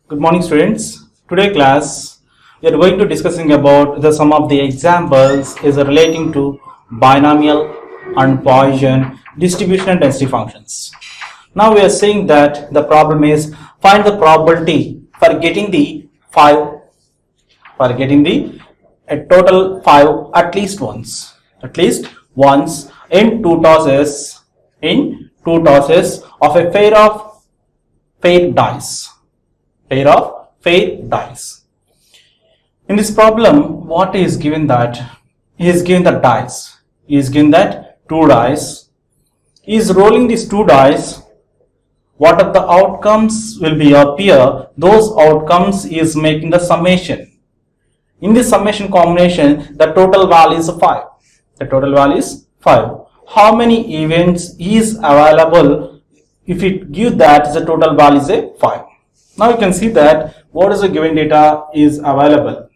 Good morning, students. Today class we are going to discussing about some of the examples is relating to binomial and Poisson distribution and density functions. Now we are saying that the problem is find the probability for getting the a total 5 at least once in two tosses of a pair of fair dice. In this problem, what is given that he is given the dice. He is given that two dice. He is rolling these two dice. What are the outcomes will be appear? Those outcomes is making the summation. In this summation combination, the total value is 5. The total value is 5. How many events is available? If it gives that the total value is a 5. Now you can see that what is the given data is available.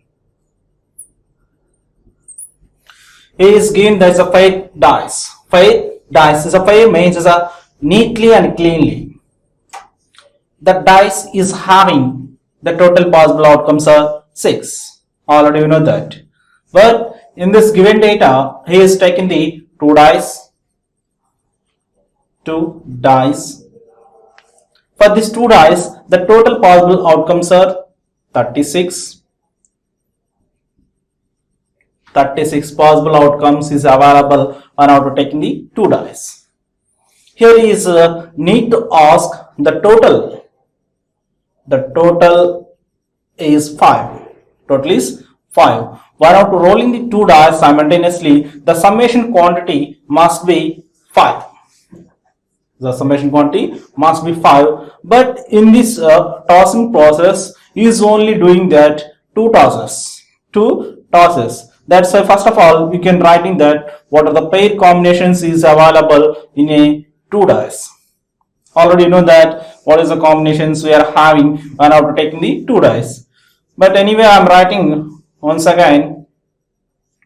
A is given that is a 5 dice. 5 dice is a 5 means is a neatly and cleanly. The dice is having the total possible outcomes are 6. Already you know that. But in this given data, he is taking the 2 dice. For these 2 dice, the total possible outcomes are 36. 36 possible outcomes is available when after taking the 2 dice. Here is need to ask the total. The total is 5. Total is 5. When after rolling the 2 dice simultaneously, the summation quantity must be 5. The summation quantity must be 5, but in this tossing process is only doing that 2 tosses. That's why first of all we can writing that what are the pair combinations is available in a 2 dice. Already you know that what is the combinations we are having when after taking the 2 dice. But anyway, I am writing once again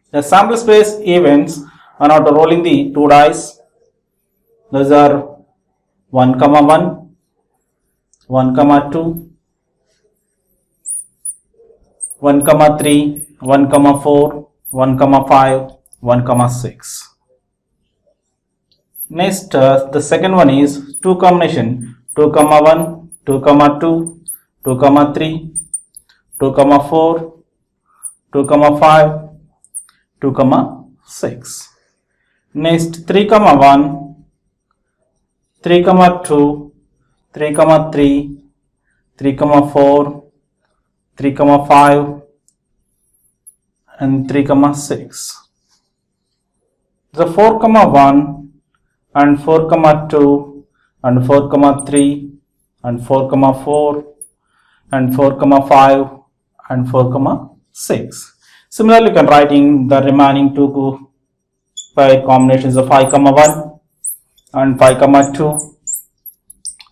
the sample space events when after rolling the 2 dice. Those are 1, 1, 1, 2, 1, 3, 1, 4, 1, 5, 1, 6. Next, the second one is 2 combination 2, 1, 2, 2, 2, 3, 2, 4, 2, 5, 2, 6. Next, 3, 1, 3, 2, 3, 3, 3, 4, 3, 5, and 3, 6. The 4, 1 and 4, 2 and 4, 3 and 4, 4 and 4, 5 and 4, 6. Similarly, you can writing the remaining 2 pair combinations of 5, 1 and 5, 2,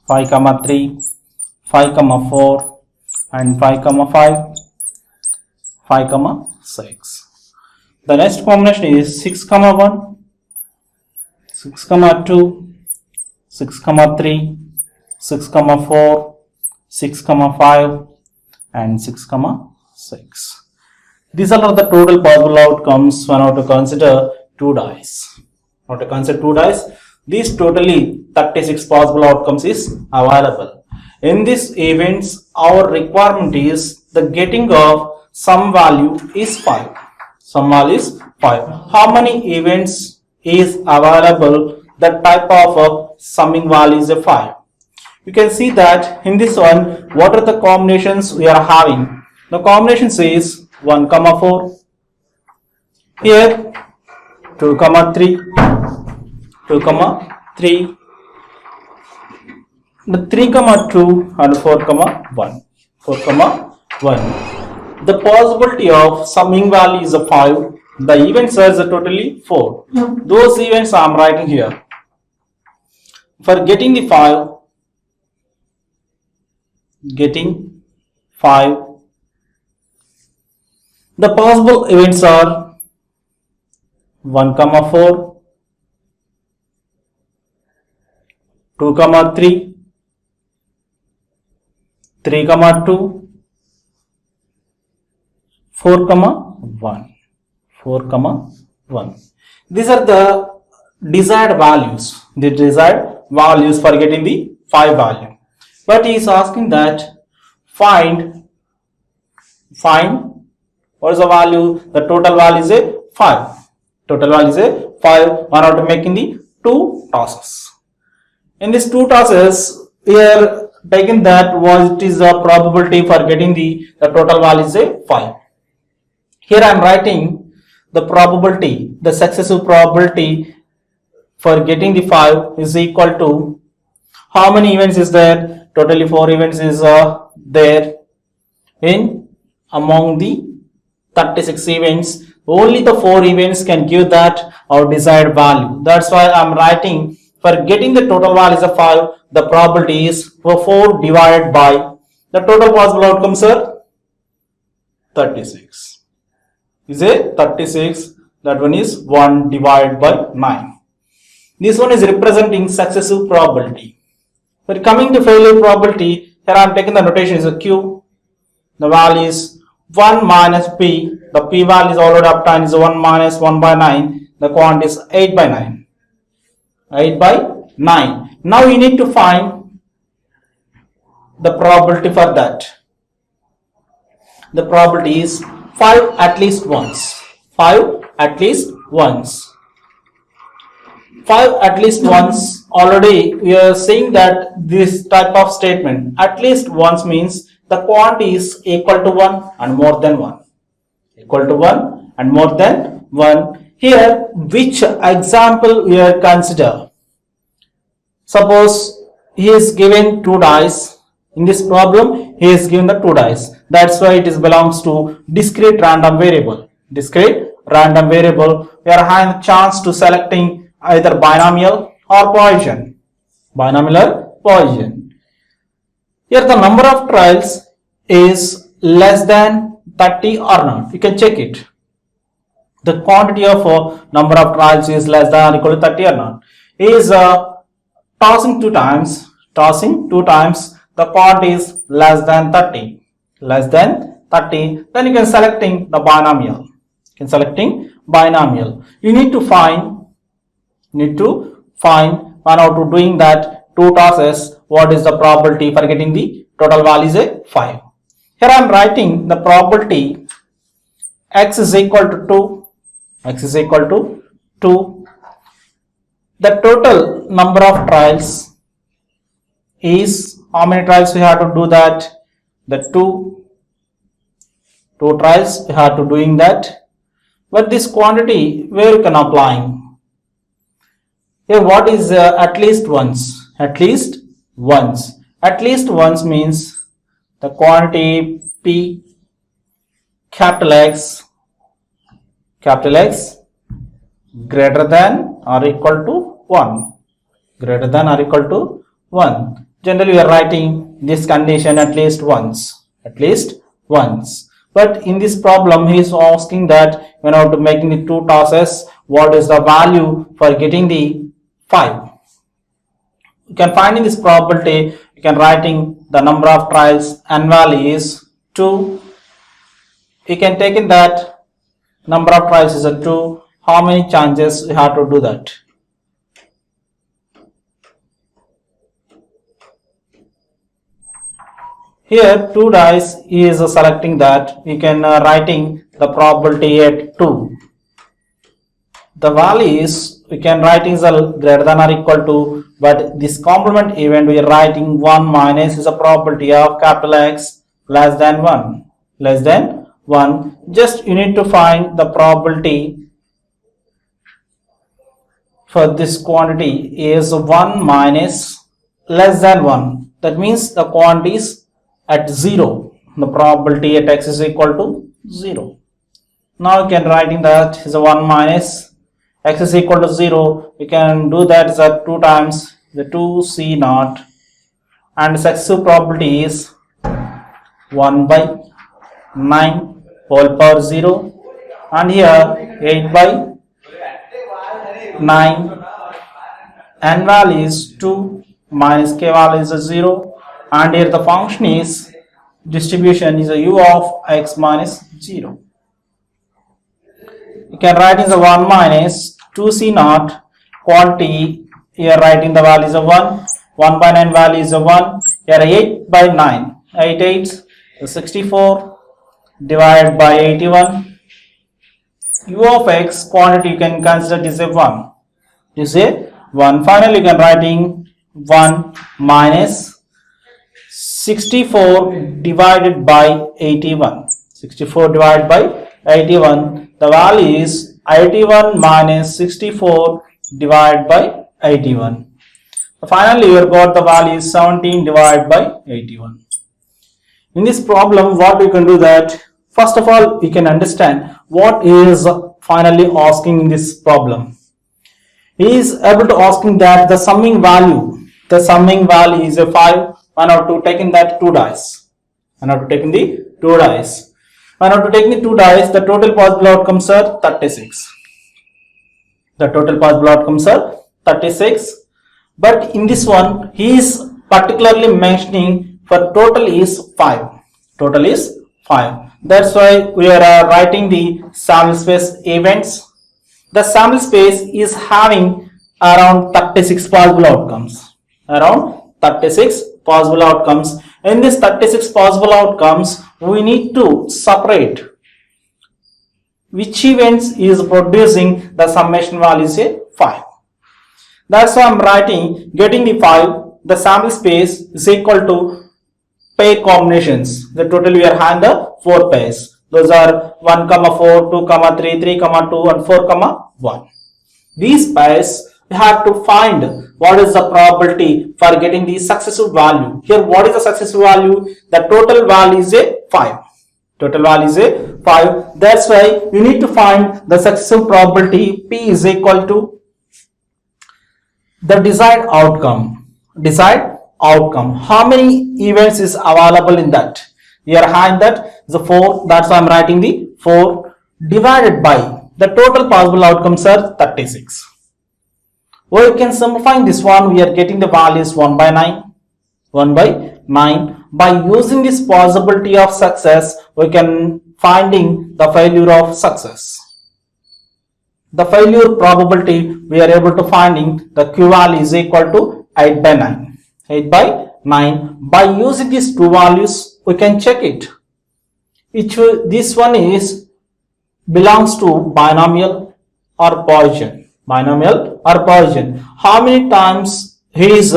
5, 3, 5, 4 and 5, 5, 5, 6. The next combination is 6, 1, 6, 2, 6, 3, 6, 4, 6, 5 and 6, 6. These are the total possible outcomes when I to consider 2 dice. Now to consider 2 dice, these totally 36 possible outcomes is available. In these events, our requirement is the getting of some value is 5. Some value is 5. How many events is available? That type of summing value is a 5. You can see that in this one, what are the combinations we are having? The combinations is 1, 4. Here 2, 3. 2, 3, the 3, 2 and 4, 1. 4, 1. The possibility of summing value is a 5. The events are totally 4. Those events I am writing here. For getting the 5, the possible events are 1, 4, 2, 3, 3 comma 2, 4 comma 1, 4 comma 1. These are the desired values, for getting the 5 value. But he is asking that find what is the value? The total value is a 5. Total value is a 5. One out of making the 2 tosses. In these 2 tosses, we are taking that what is the probability for getting the total value is a 5. Here I am writing the probability, the successive probability for getting the 5 is equal to how many events is there? Totally 4 events is there in among the 36 events. Only the 4 events can give that our desired value. That's why I am writing for getting the total value is a 5. The probability is 4 divided by the total possible outcomes are 36. Is a 36. That one is 1 divided by 9. This one is representing successive probability. For coming to failure probability, here I am taking the notation is a Q. The value is 1 minus P. The P value is already obtained is 1 minus 1 by 9. The quantity is 8 by 9. 8 by 9. Now you need to find the probability for that. The probability is 5 at least once. 5 at least once. 5 at least once. Already we are saying that this type of statement at least once means the quantity is equal to 1 and more than 1. Equal to 1 and more than 1. Here which example we are consider? Suppose he is given 2 dice. In this problem he is given the 2 dice. That's why it is belongs to discrete random variable. Discrete random variable. We are having a chance to selecting either binomial or Poisson. Binomial or Poisson. Here the number of trials is less than 30 or not. You can check it. The quantity of number of trials is less than or equal to 30 or not. Is tossing 2 times. Tossing 2 times. The quantity is less than 30. Less than 30. Then you can selecting the binomial. You need to find one out to doing that 2 tosses. What is the probability for getting the total value is a 5. Here I am writing the probability x is equal to 2. X is equal to 2. The total number of trials is how many trials we have to do that? The 2 trials we have to doing that. But this quantity where you can apply? Here what is at least once? At least once. At least once means the quantity P capital X greater than or equal to 1. Greater than or equal to 1. Generally we are writing this condition at least once. At least once. But in this problem he is asking that when out to making the 2 tosses, what is the value for getting the 5? You can find in this probability, you can writing the number of trials and value is 2. You can take in that number of trials is a 2. How many chances you have to do that? Here 2 dice is selecting that. You can writing the probability at 2. The value is we can writing is greater than or equal to, but this complement event we are writing 1 minus is a probability of capital X less than 1. Less than 1. Just you need to find the probability for this quantity is 1 minus less than 1. That means the quantity is at 0. The probability at X is equal to 0. Now you can writing that is a 1 minus X is equal to 0. We can do that is a 2 times the 2C naught, and successive probability is 1 by 9 whole power 0, and here 8 by 9, n value is 2 minus k value is a 0, and here the function is distribution is a u of x minus 0. You can write in the 1 minus 2c naught quantity. Here writing the value is a 1. 1 by 9 value is a 1. Here 8 by 9. 8 8 is 64 divided by 81. U of x quantity you can consider is a 1. You say 1. Finally you can writing 1 minus 64 divided by 81. 64 divided by 81. The value is 81 minus 64 divided by 81. Finally, you got the value is 17 divided by 81. In this problem, what we can do that, first of all, we can understand what is finally asking in this problem. He is able to asking that the summing value is a 5. I have to take in that 2 dice. I have to take in the 2 dice. I have to take in the 2 dice. The total possible outcomes are 36. The total possible outcomes are 36. But in this one, he is particularly mentioning for total is 5. Total is 5. That's why we are writing the sample space events. The sample space is having around 36 possible outcomes. Around 36 possible outcomes. In this 36 possible outcomes, we need to separate which events is producing the summation value is a 5. That's why I'm writing getting the 5. The sample space is equal to pair combinations. The total we are having the 4 pairs. Those are 1, 4, 2, 3, 3, 2 and 4, 1. These pairs we have to find what is the probability for getting the successive value. Here what is the successive value? The total value is a 5. Total value is a 5. That's why we need to find the successive probability P is equal to the desired outcome. Desired outcome. How many events is available in that? We are having that the 4. That's why I'm writing the 4 divided by the total possible outcomes are 36. Well, we can simplify this one. We are getting the values 1 by 9. 1 by 9. By using this possibility of success, we can finding the failure of success. The failure probability we are able to finding the Q value is equal to 8 by 9. 8 by 9. By using these two values, we can check it. This one is belongs to binomial or Poisson. Binomial or Poisson. How many times he is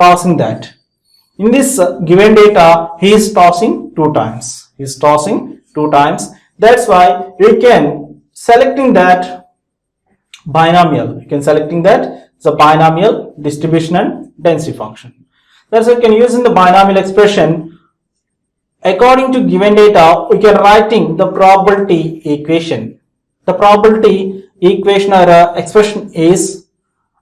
tossing that? In this given data, he is tossing 2 times. He is tossing 2 times. That's why we can selecting that binomial. You can selecting that the binomial distribution and density function. That's why you can use in the binomial expression. According to given data, we can writing the probability equation. The probability equation or expression is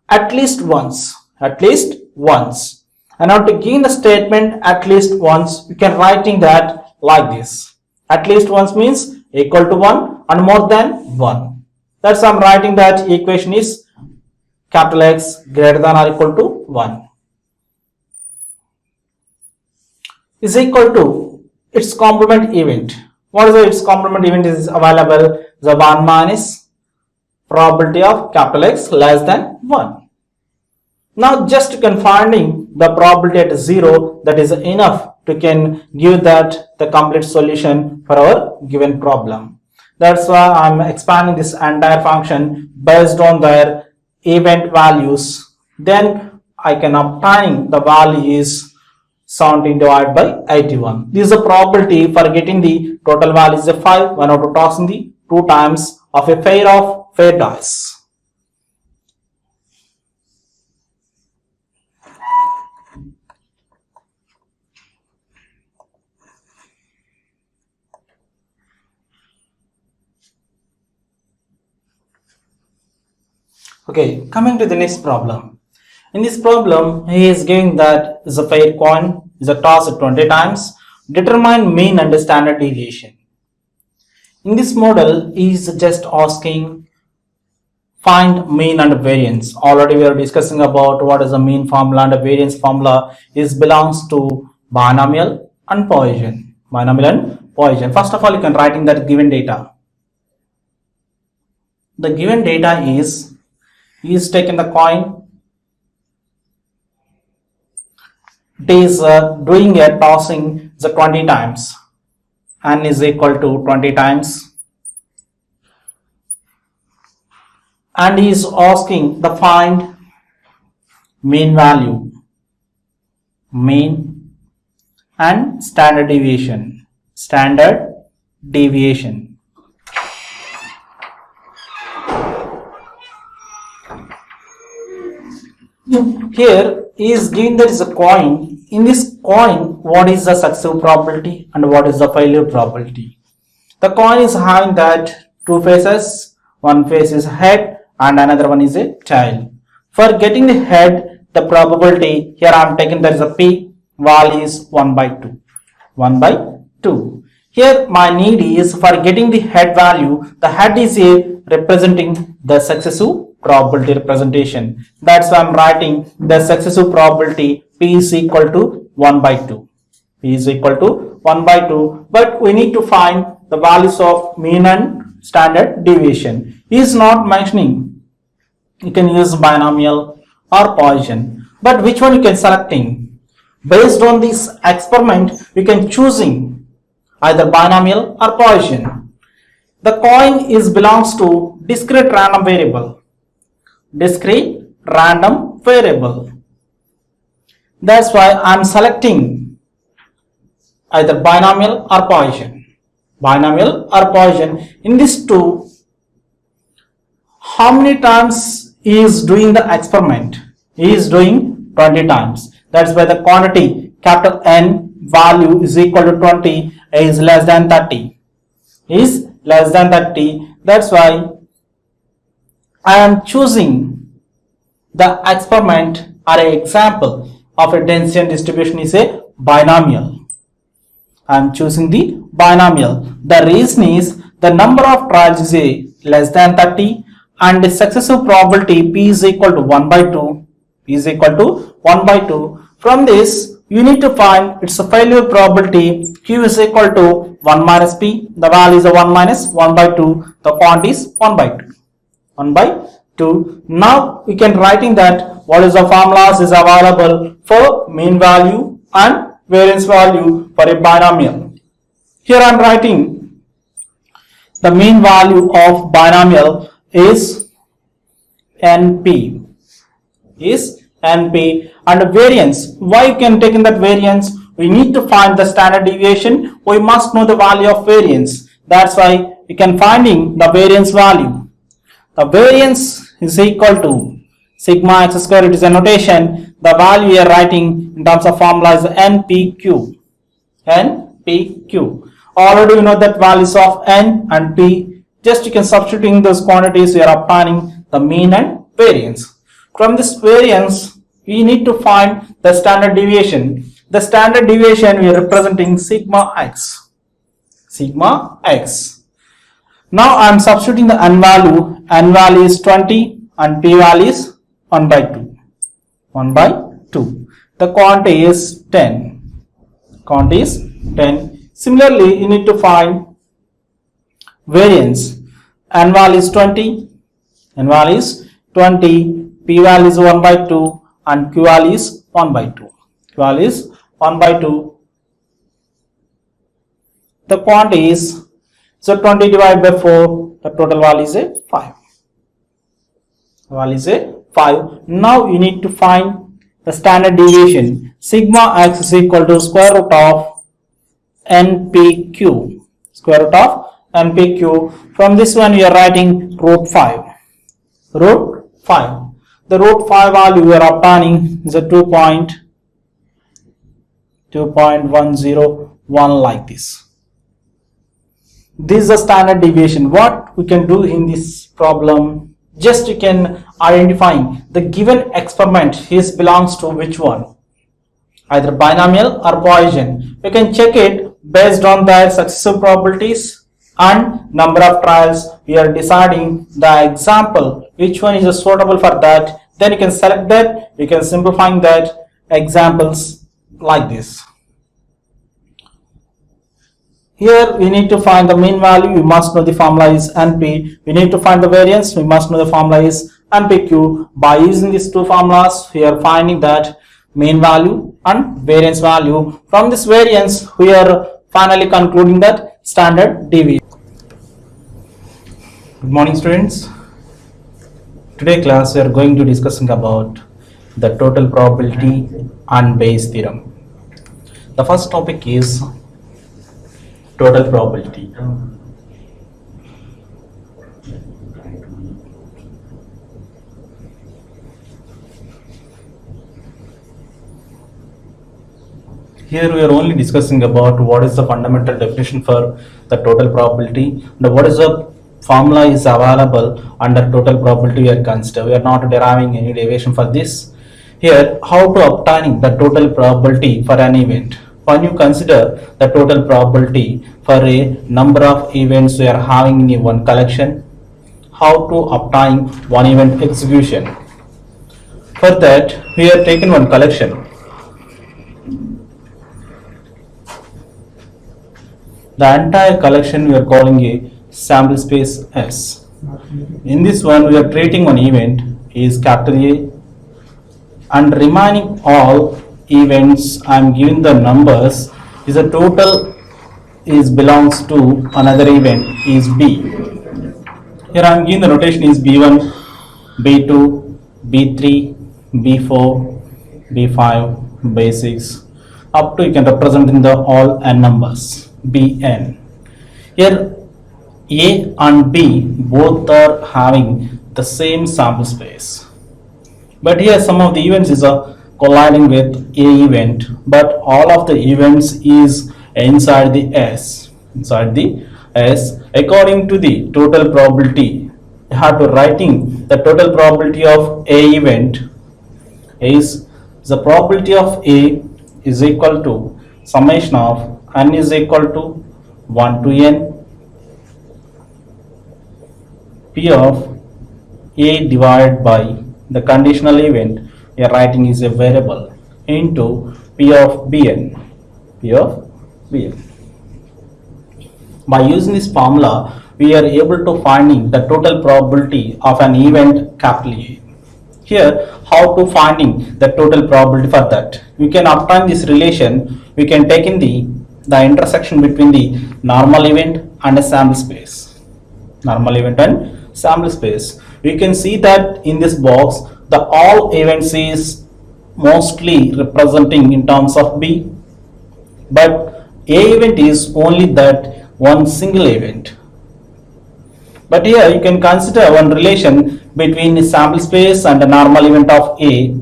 at least once. At least once. And now to gain the statement at least once, we can writing that like this. At least once means equal to 1 and more than 1. That's why I'm writing that equation is capital X greater than or equal to 1. Is equal to its complement event. What is its complement event is available? The 1 minus probability of capital X less than 1. Now just finding the probability at 0, that is enough to can give that the complete solution for our given problem. That's why I'm expanding this entire function based on their event values. Then I can obtain the value is 17 divided by 81. This is the probability for getting the total value is a 5 when out of tossing the 2 times of a pair of fair dice. Okay, coming to the next problem. In this problem, he is giving that is a fair coin, is a toss at 20 times. Determine mean and standard deviation. In this model, he is just asking find mean and variance. Already we are discussing about what is the mean formula and the variance formula is belongs to binomial and Poisson. Binomial and Poisson. First of all, you can write in that given data. The given data is taken the coin. It is doing a tossing the 20 times. N is equal to 20 times. And he is asking the find mean value, mean and standard deviation. Here he is giving there is a coin. In this coin, what is the success probability and what is the failure probability? The coin is having that two faces. One face is head and another one is a tail. For getting the head, the probability here I am taking there is a p, value is 1 by 2. 1 by 2. Here my need is for getting the head value, the head is a representing the successive probability representation. That's why I am writing the successive probability p is equal to 1 by 2. P is equal to 1 by 2. But we need to find the values of mean and standard deviation. He is not mentioning. You can use binomial or Poisson. But which one you can selecting? Based on this experiment, you can choosing either binomial or Poisson. The coin is belongs to discrete random variable. Discrete random variable. That's why I am selecting either binomial or Poisson. Binomial or Poisson. In this two, how many times he is doing the experiment? He is doing 20 times. That's why the quantity capital N value is equal to 20 is less than 30. Is less than 30. That's why I am choosing the experiment or an example of a density and distribution is a binomial. I am choosing the binomial. The reason is the number of trials is a less than 30 and the successive probability p is equal to 1 by 2. P is equal to 1 by 2. From this, you need to find its failure probability. Q is equal to 1 minus p. The value is 1 minus 1 by 2. The quantity is 1 by 2. 1 by 2. Now we can writing that what is the formulas is available for mean value and variance value for a binomial. Here I am writing the mean value of binomial is NP. Is NP and variance. Why you can take in that variance? We need to find the standard deviation. We must know the value of variance. That's why we can finding the variance value. The variance is equal to sigma x square. It is a notation. The value we are writing in terms of formula is NPQ. NPQ. Already you know that values of N and P. Just you can substituting those quantities. We are obtaining the mean and variance. From this variance, we need to find the standard deviation. The standard deviation we are representing sigma x. Sigma x. Now I am substituting the n value. N value is 20 and p value is 1 by 2. 1 by 2. The quantity is 10. Quantity is 10. Similarly, you need to find variance. N value is 20. N value is 20. P value is 1 by 2 and Q value is 1 by 2. Q value is 1 by 2. The quantity is, so 20 divided by 4, the total value is a 5. The value is a 5. Now you need to find the standard deviation. Sigma x is equal to square root of NPQ. Square root of NPQ. From this one we are writing root 5. Root 5. The root 5 value we are obtaining is a 2.101 like this. This is the standard deviation. What we can do in this problem, just you can identify the given experiment is belongs to which one, either binomial or Poisson. You can check it based on their successive probabilities and number of trials. We are deciding the example which one is suitable for that. Then you can select that. You can simplifying that examples like this. Here we need to find the mean value, we must know the formula is NP. We need to find the variance, we must know the formula is NPQ. By using these two formulas, we are finding that mean value and variance value. From this variance, we are finally concluding that standard deviation. Good morning, students. Today class we are going to discussing about the total probability and Bayes theorem. The first topic is total probability. Here we are only discussing about what is the fundamental definition for the total probability and what is the formula is available under total probability we are considering. We are not deriving any deviation for this. Here, how to obtain the total probability for an event. When you consider the total probability for a number of events we are having in one collection, how to obtain one event execution. For that, we are taking one collection. The entire collection we are calling a sample space S. In this one, we are treating one event is capital A, and remaining all events I am giving the numbers is a total is belongs to another event is B. Here I am giving the notation is B1, B2, B3, B4, B5, B6 up to you can represent in the all n numbers Bn. Here A and B both are having the same sample space, but here some of the events is colliding with A event, but all of the events is inside the S. According to the total probability, you have to writing the total probability of A event is the probability of A is equal to summation of n is equal to 1 to n P of A divided by the conditional event we are writing is a variable into P of Bn. By using this formula, we are able to finding the total probability of an event capital A. Here, how to finding the total probability for that? We can obtain this relation. We can take in the intersection between the normal event and a sample space. Normal event and sample space. We can see that in this box, the all events is mostly representing in terms of B, but A event is only that one single event. But here you can consider one relation between the sample space and the normal event of A.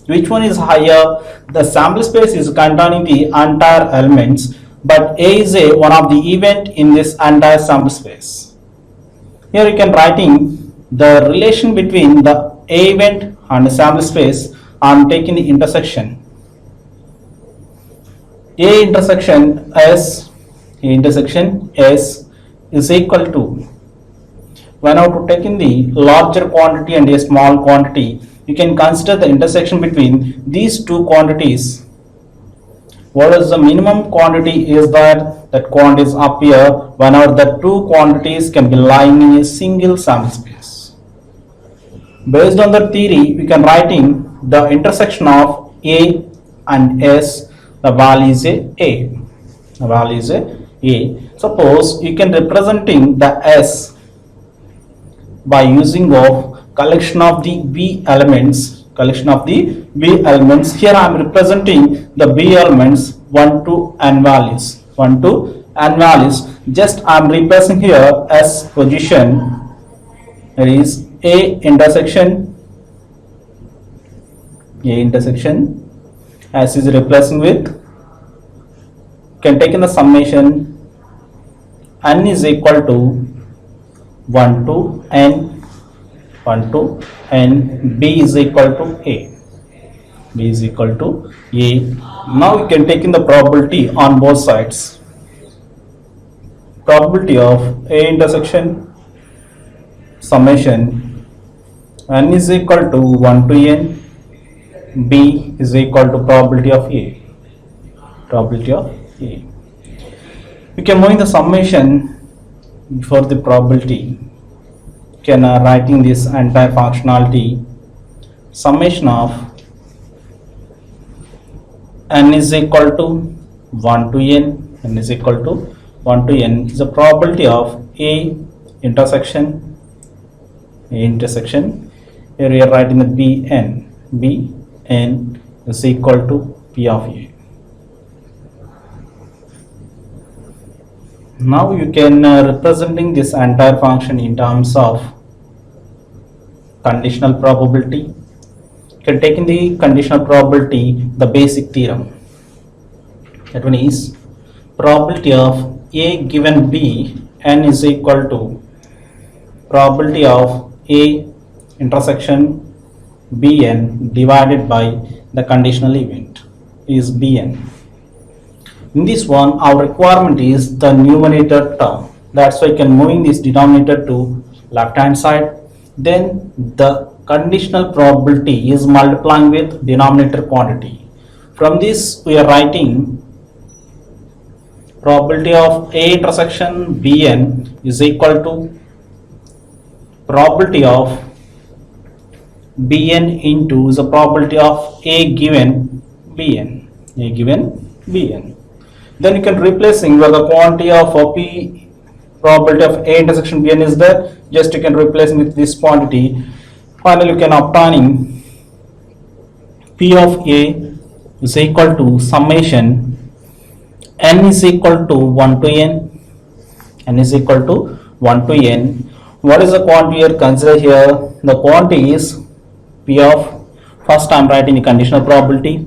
Which one is higher? The sample space is containing the entire elements, but A is one of the event in this entire sample space. Here you can writing the relation between the A event and the sample space. I am taking the intersection. A intersection S is equal to, when I have taken the larger quantity and a small quantity, you can consider the intersection between these two quantities. What is the minimum quantity is that quantities appear whenever the two quantities can be lying in a single sample space. Based on the theory, we can writing the intersection of A and S, the value is A. The value is A. Suppose you can representing the S by using of collection of the B elements. Here I am representing the B elements 1 to n values. Just I am replacing here S position. There is A intersection. S is replacing with, can take in the summation n is equal to 1 to n, B is equal to A. Now we can take in the probability on both sides. Probability of A intersection summation n is equal to 1 to n, B is equal to probability of A. You can move in the summation for the probability. You can writing this entire functionality summation of n is equal to 1 to n is equal to 1 to n is the probability of a intersection here we are writing the bn is equal to p of a. Now you can representing this entire function in terms of conditional probability. You can take in the conditional probability the basic theorem. That one is probability of a given b n is equal to probability of a intersection bn divided by the conditional event is bn. In this one our requirement is the numerator term, that's why I can moving this denominator to left hand side, then the conditional probability is multiplying with denominator quantity. From this we are writing probability of a intersection bn is equal to probability of bn into the probability of a given bn. Then you can replacing where the quantity of p probability of a intersection bn is there, just you can replace with this quantity. Finally you can obtaining p of a is equal to summation n is equal to 1 to n is equal to 1 to n. What is the quantity here? Consider here the quantity is p of, first I am writing the conditional probability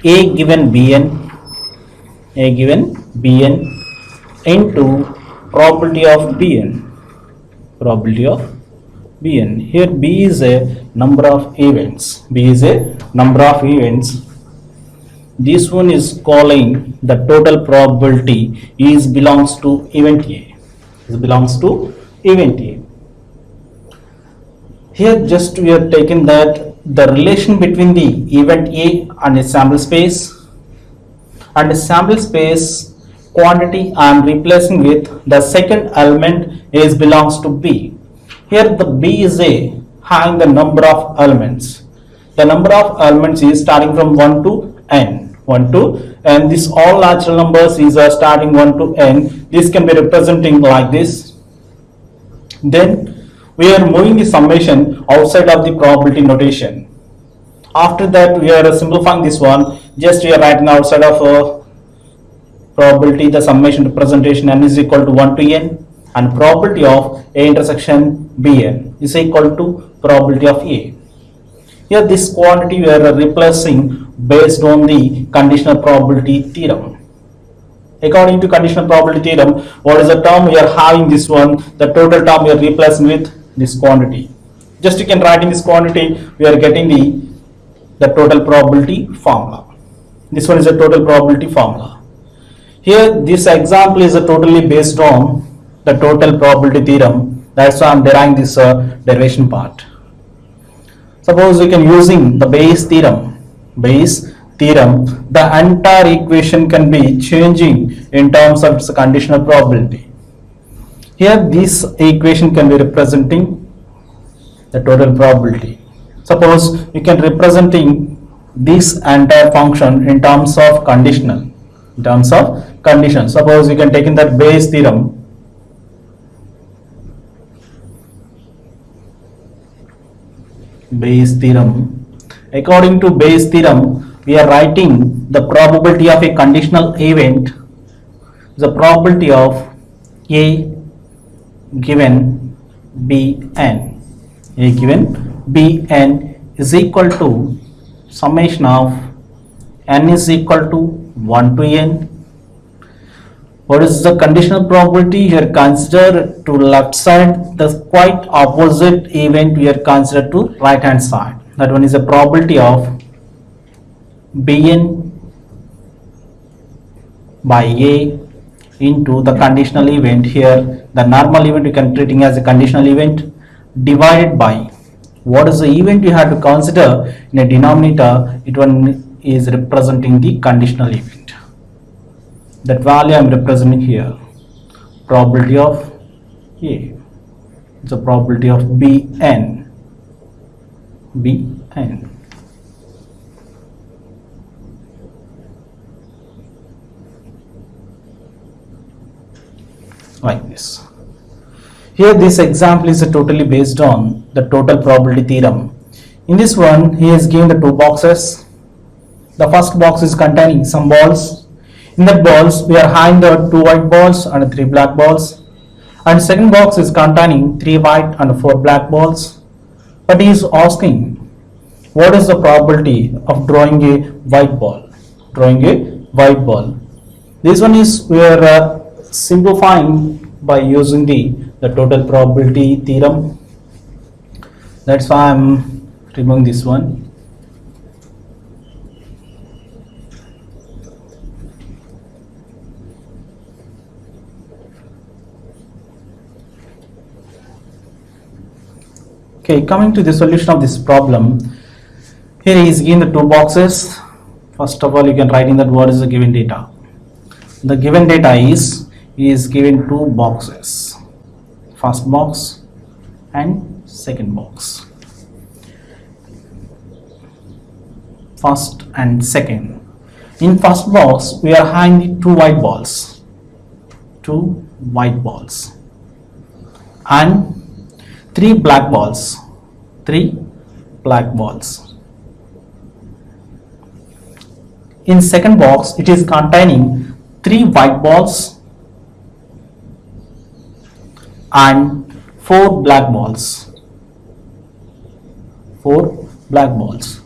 a given bn into probability of bn. Here b is a number of events. This one is calling the total probability is belongs to event a. Here just we are taking that the relation between the event a and its sample space, and the sample space quantity I am replacing with the second element is belongs to b. Here the b is a having the number of elements. The number of elements is starting from 1 to n. And this all natural numbers is starting 1 to n. This can be representing like this. Then we are moving the summation outside of the probability notation. After that we are simplifying this one, just we are writing outside of probability the summation representation n is equal to 1 to n, and probability of a intersection bn is equal to probability of a. Here this quantity we are replacing based on the conditional probability theorem. According to conditional probability theorem, what is the term we are having this one, the total term we are replacing with this quantity. Just you can write in this quantity we are getting the total probability formula. This one is a total probability formula. Here this example is totally based on the total probability theorem, that's why I am deriving this derivation part. Suppose we can using the Bayes theorem, the entire equation can be changing in terms of its conditional probability. Here this equation can be representing the total probability. Suppose you can representing this entire function in terms of conditional, Suppose you can take in that Bayes theorem. According to Bayes theorem, we are writing the probability of a conditional event, the probability of a given bn. Is equal to summation of n is equal to 1 to n. What is the conditional probability? Here consider to left side, the quite opposite event we are considered to right hand side. That one is the probability of bn by a into the conditional event. Here the normal event you can treating as a conditional event divided by what is the event you have to consider in a denominator. It one is representing the conditional event. That value I am representing here. Probability of A. It's a probability of Bn. Bn. Like this. Here this example is totally based on the total probability theorem. In this one, he has given the two boxes. The first box is containing some balls. In that balls, we are having the 2 white balls and 3 black balls. And second box is containing 3 white and 4 black balls. But he is asking, what is the probability of drawing a white ball? Drawing a white ball. This one is we are simplifying by using the total probability theorem. That's why I am removing this one. Okay, coming to the solution of this problem, here he is given the two boxes. First of all, you can write in that what is the given data. The given data is he is given two boxes, first box and second box. First and second. In first box, we are having the 2 white balls, 2 white balls, and 3 black balls, 3 black balls. In second box, it is containing 3 white balls and 4 black balls. 4 black balls.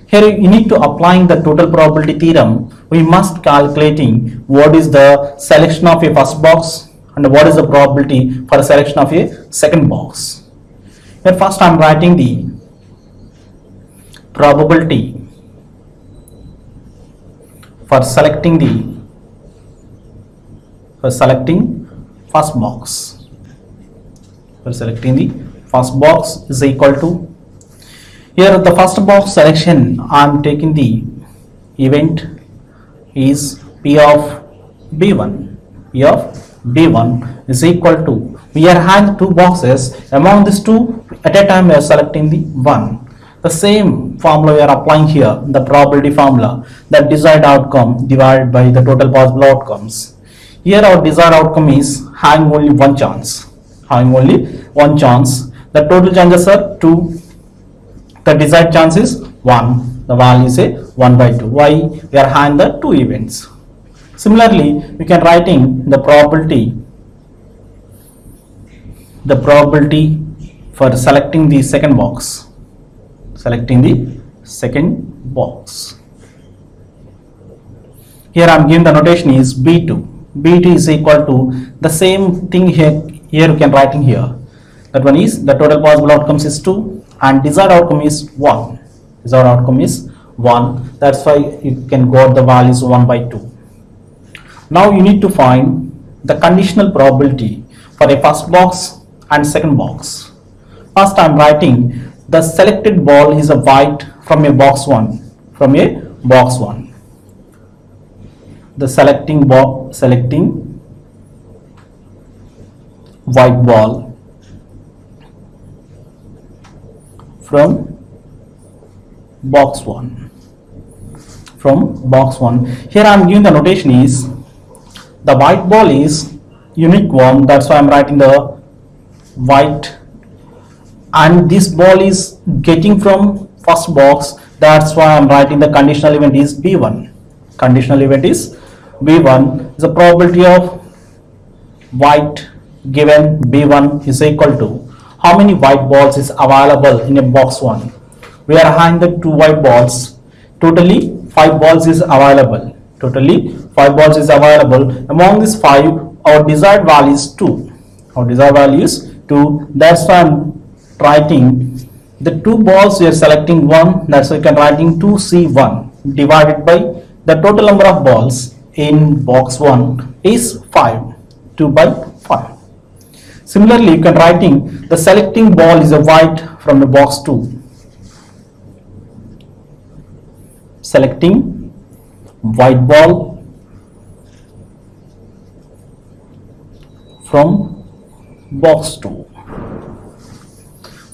Here you need to applying the total probability theorem. We must calculating what is the selection of a first box and what is the probability for a selection of a second box. Here first I am writing the probability for selecting first box. For selecting the first box is equal to, here the first box selection I am taking the event is P of B1. P of B1 is equal to, we are having 2 boxes, among these 2 at a time we are selecting the 1. The same formula we are applying here, the probability formula, that desired outcome divided by the total possible outcomes. Here our desired outcome is having only one chance. Having only one chance. The total chances are 2. The desired chance is 1. The value is a 1 by 2. Why? We are having the 2 events. Similarly, we can writing the probability for selecting the second box. Selecting the second box. Here I am giving the notation is B2. B2 is equal to the same thing here. Here you can writing here. That one is the total possible outcomes is 2 and desired outcome is 1. Desired outcome is 1. That's why you can got the values 1 by 2. Now you need to find the conditional probability for a first box and second box. First I am writing the selected ball is a white from a box 1. From a box 1. The selecting white ball from box 1. From box 1. Here I am giving the notation is the white ball is unique one. That's why I am writing the white, and this ball is getting from first box. That's why I am writing the conditional event is B1. Conditional event is B1. The probability of white given B1 is equal to how many white balls is available in a box 1. We are having the 2 white balls. Totally 5 balls is available. Totally 5 balls is available. Among these 5, our desired value is 2. Our desired value is 2. That's why I am writing the 2 balls we are selecting 1. That's why you can writing 2C1 divided by the total number of balls in box 1 is 5. 2 by 5. Similarly, you can writing the selecting ball is a white from the box 2. Selecting white ball from box 2.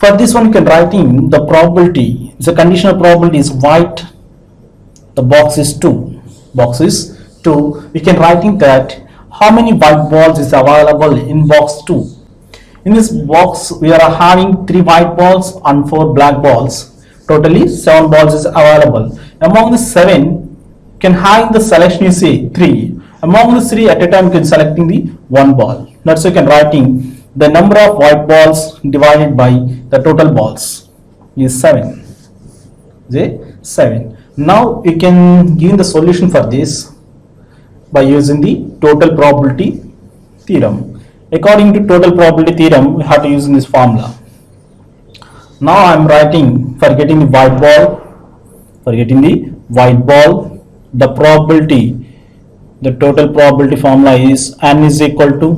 For this one, you can write in the probability. The conditional probability is white. The box is 2. Box is 2. We can write in that how many white balls is available in box 2. In this box, we are having 3 white balls and 4 black balls. Totally 7 balls is available. Among the 7, can have the selection is say 3. Among the 3 at a time, you can selecting the 1 ball. That's why you can writing the number of white balls divided by the total balls is 7. Is 7. Now you can give the solution for this by using the total probability theorem. According to total probability theorem, we have to use this formula. Now I am writing for getting the white ball. For getting the white ball, the probability, the total probability formula is n is equal to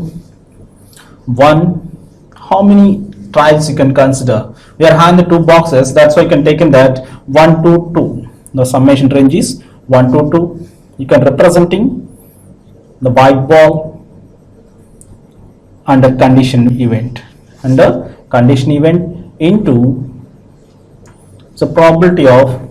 1. How many trials you can consider? We are having the 2 boxes. That's why you can take in that 1 to 2. The summation range is 1 to 2. You can representing the white ball under condition event. Under condition event into the probability of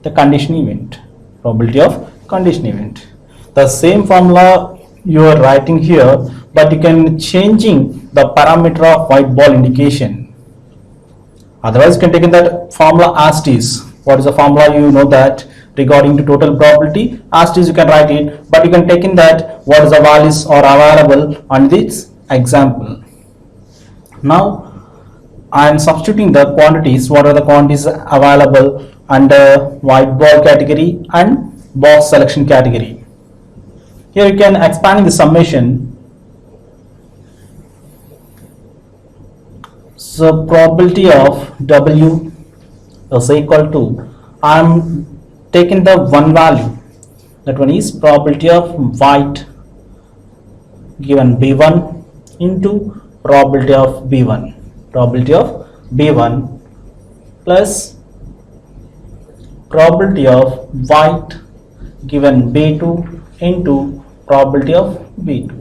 the condition event. Probability of condition event. The same formula you are writing here, but you can changing the parameter of white ball indication. Otherwise, you can take in that formula as it is. What is the formula? You know that regarding to total probability as it is, you can write it, but you can take in that what is the values are available on this example. Now I am substituting the quantities. What are the quantities available under white ball category and box selection category? Here you can expand the summation. So probability of W is equal to, I am taking the one value, that one is probability of white given B1 into probability of B1. Probability of B1 plus probability of white given B2 into probability of B2.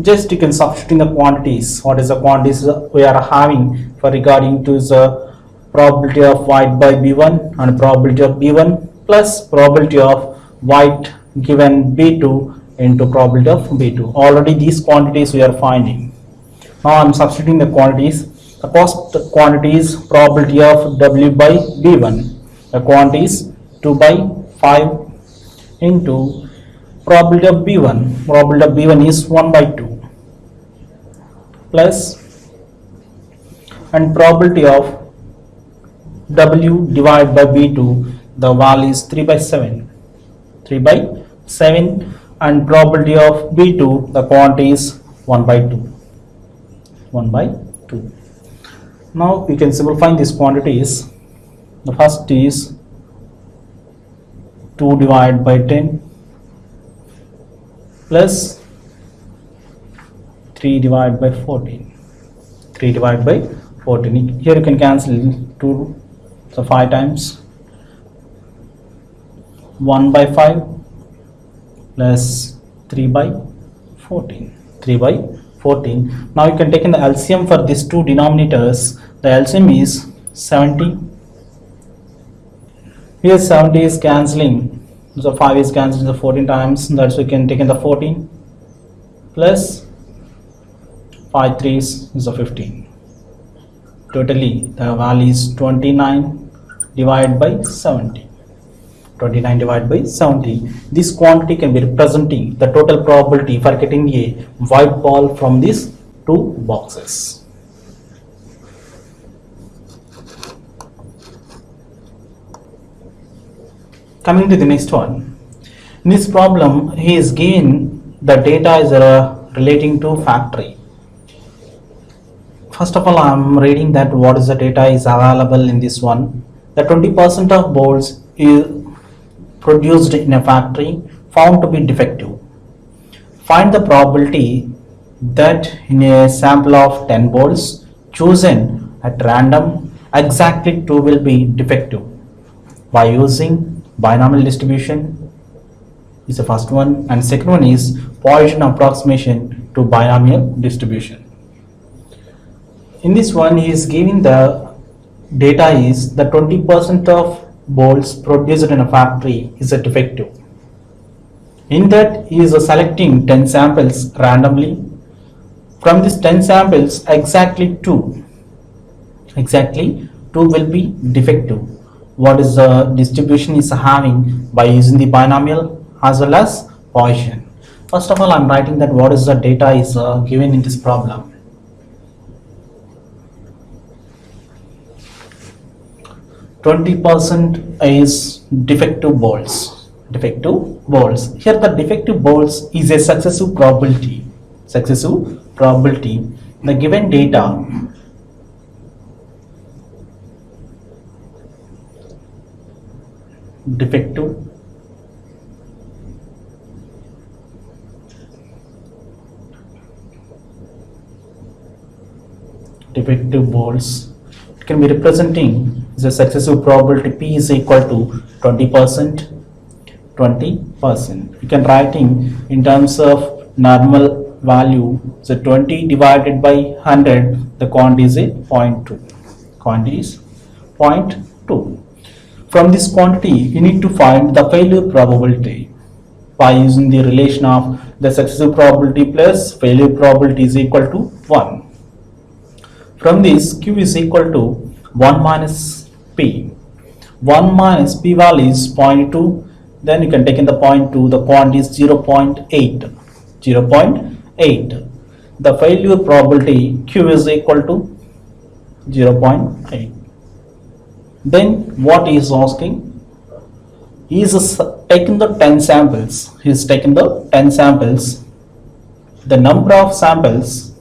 Just you can substitute the quantities. What is the quantities we are having for regarding to the probability of white by B1 and probability of B1 plus probability of white given B2 into probability of B2. Already these quantities we are finding. Now I am substituting the quantities. The first quantity is probability of W by B1. The quantity is 2 by 5 into probability of B1. Probability of B1 is 1 by 2 plus, and probability of W divided by B2, the value is 3 by 7. 3 by 7, and probability of B2, the quantity is 1 by 2. 1 by 2. Now we can simplify these quantities. The first is 2 divided by 10 plus 3 divided by 14. 3 divided by 14. Here you can cancel 2, so 5 times. 1 by 5 plus 3 by 14. 3 by 14. Now you can take in the LCM for these two denominators. The LCM is 70. Here 70 is cancelling, so 5 is cancelled the 14 times. That's why you can take in the 14 plus 5 3s is a 15. Totally the value is 29 divided by 70. 29 divided by 70. This quantity can be representing the total probability for getting a white ball from these two boxes. Coming to the next one. In this problem, he is given the data is relating to factory. First of all, I am reading that what is the data is available in this one. The 20% of boards is produced in a factory found to be defective. Find the probability that in a sample of 10 boards chosen at random, exactly 2 will be defective by using binomial distribution is the first one, and second one is Poisson approximation to binomial distribution. In this one, he is giving the data is the 20% of bolts produced in a factory is a defective. In that, he is selecting 10 samples randomly. From these 10 samples, exactly 2 will be defective. What is the distribution is having by using the binomial as well as Poisson. First of all, I am writing that what is the data is given in this problem. %20 is defective bolts. Here the defective bolts is a successive probability. The given data defective bolts, it can be representing as a successive probability P is equal to 20%. You can writing in terms of normal value, so 20 divided by 100, the quantity is a 0.2. From this quantity, you need to find the failure probability by using the relation of the successive probability plus failure probability is equal to 1. From this, Q is equal to 1 minus P. 1 minus P value is 0.2. Then you can take in the 0.2, the quantity is 0.8. The failure probability Q is equal to 0.8. Then what he is asking? He is taking the 10 samples. He is taking the 10 samples. The number of samples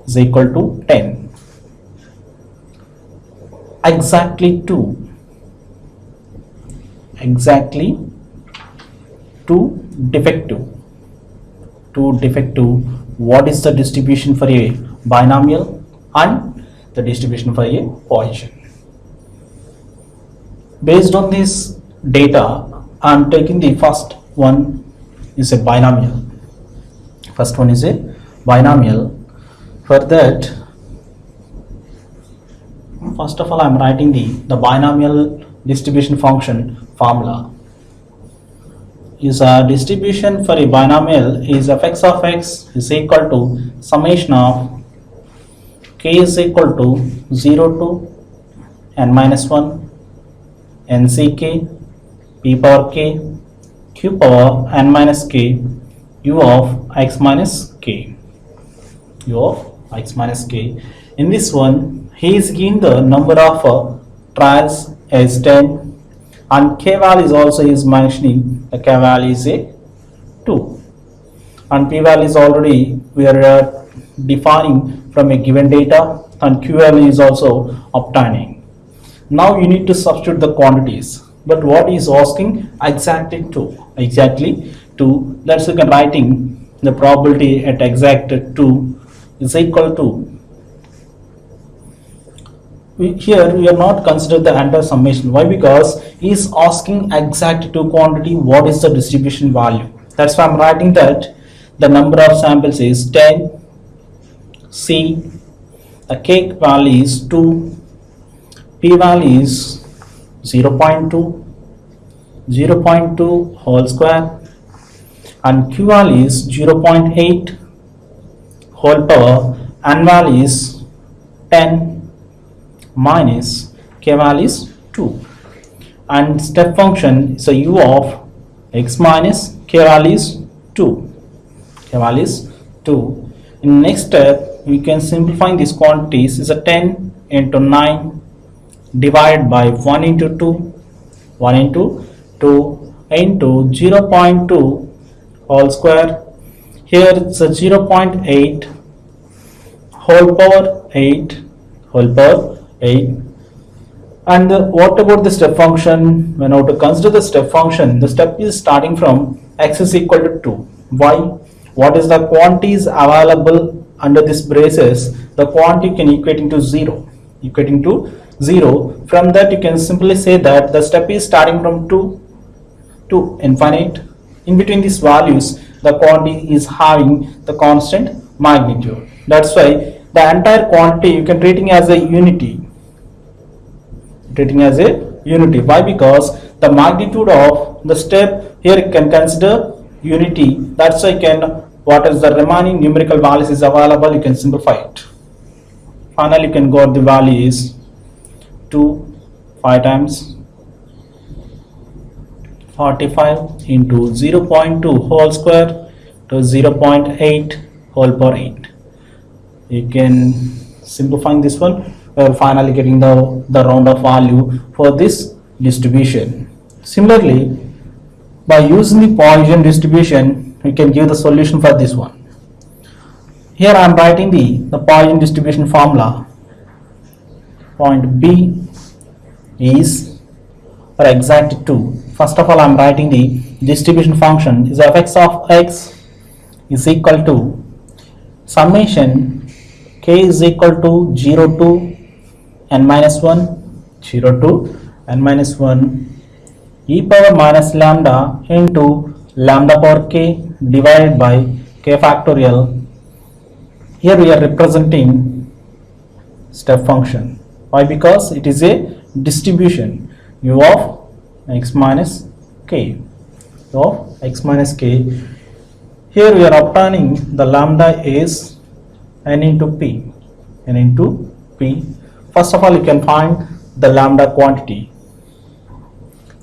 is equal to 10. Exactly 2 defective. What is the distribution for a binomial and the distribution for a Poisson? Based on this data, I am taking the first one is a binomial. First one is a binomial. For that, first of all, I am writing the binomial distribution function formula. Is a distribution for a binomial is fx of x is equal to summation of k is equal to 0 to n minus 1 nck p power k q power n minus k u of x minus k. In this one, he is given the number of trials as 10. And k value is also is mentioning the k value is a 2, and p value is already we are defining from a given data, and q value is also obtaining. Now you need to substitute the quantities, but what is asking exactly 2. Let's look at writing the probability at exact 2 is equal to. Here we are not considered the entire summation. Why? Because he is asking exact 2 quantity, what is the distribution value. That's why I'm writing that the number of samples is 10, C, the k value is 2, P value is 0.2 whole square, and Q value is 0.8 whole power, n value is 10 minus k value is 2, and step function is a u of x minus k value is 2. In next step, we can simplify these quantities is a 10 into 9 divided by 1 into 2 into 0.2 whole square. Here it's a 0.8 whole power 8. And what about the step function? When I have to consider the step function, the step is starting from x is equal to 2. Why? What is the quantities available under this braces? The quantity can equate into 0. equating to 0. From that you can simply say that the step is starting from 2 to infinite. In between these values, the quantity is having the constant magnitude. That's why the entire quantity you can treating as a unity. Why? Because the magnitude of the step here you can consider unity. That's why you can, what is the remaining numerical values is available, you can simplify it. Finally you can got the value is 2 5 times 45 into 0.2 whole square to 0.8 whole power 8. You can simplifying this one. We are finally getting the round of value for this distribution. Similarly, by using the Poisson distribution, we can give the solution for this one. Here I am writing the Poisson distribution formula. Point B is for exact 2. First of all, I am writing the distribution function is fx of x is equal to summation k is equal to 0 to n minus 1, 0 to n minus 1 e power minus lambda into lambda power k divided by k factorial. Here we are representing step function. Why? Because it is a distribution u of x minus k, Here we are obtaining the lambda is n into p. First of all, you can find the lambda quantity.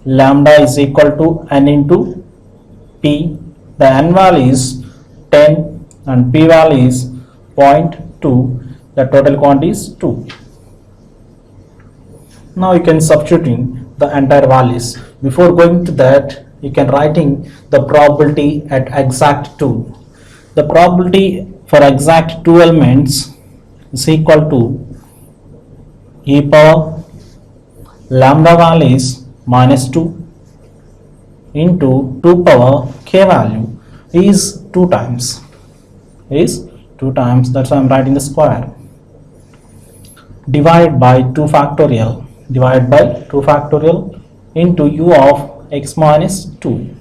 Lambda is equal to n into p. The n value is 10 and p value is 0.2. The total quantity is 2. Now you can substituting the entire values. Before going to that, you can writing the probability at exact 2. The probability for exact 2 elements is equal to e power lambda value is minus 2 into 2 power k value is 2 times. That's why I am writing the square. Divided by 2 factorial. Into u of x minus 2.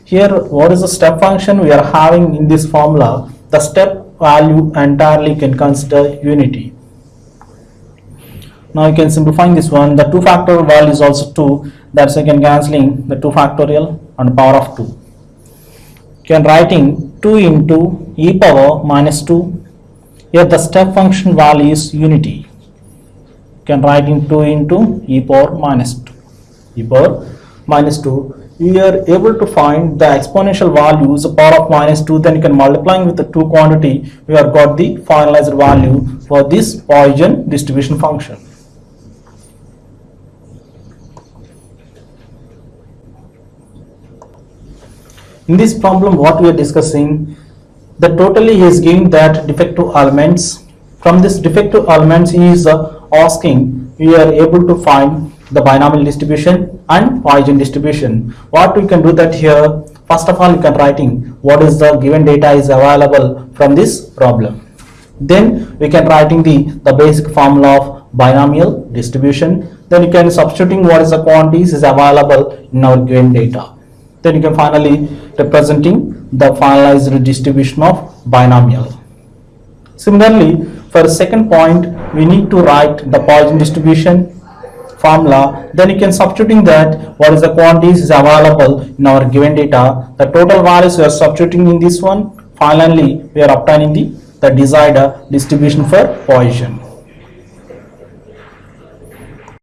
Here, what is the step function we are having in this formula? The step value entirely can consider unity. Now you can simplify this one. The 2 factorial value is also 2. That's why you can cancelling the 2 factorial and power of 2. You can writing 2 into e power minus 2. Here the step function value is unity. Can write in 2 into e power minus 2. We are able to find the exponential values, the power of minus 2, then you can multiplying with the 2 quantity, we have got the finalized value for this Poisson distribution function. In this problem, what we are discussing, the totally is giving that defective elements. From this defective elements, he is asking, we are able to find the binomial distribution and Poisson distribution. What we can do that here, first of all you can writing what is the given data is available from this problem. Then we can writing the basic formula of binomial distribution. Then you can substituting what is the quantities is available in our given data. Then you can finally representing the finalized distribution of binomial. Similarly, for the second point, we need to write the Poisson distribution formula. Then you can substituting that what is the quantities is available in our given data. The total values we are substituting in this one. Finally, we are obtaining the desired distribution for Poisson.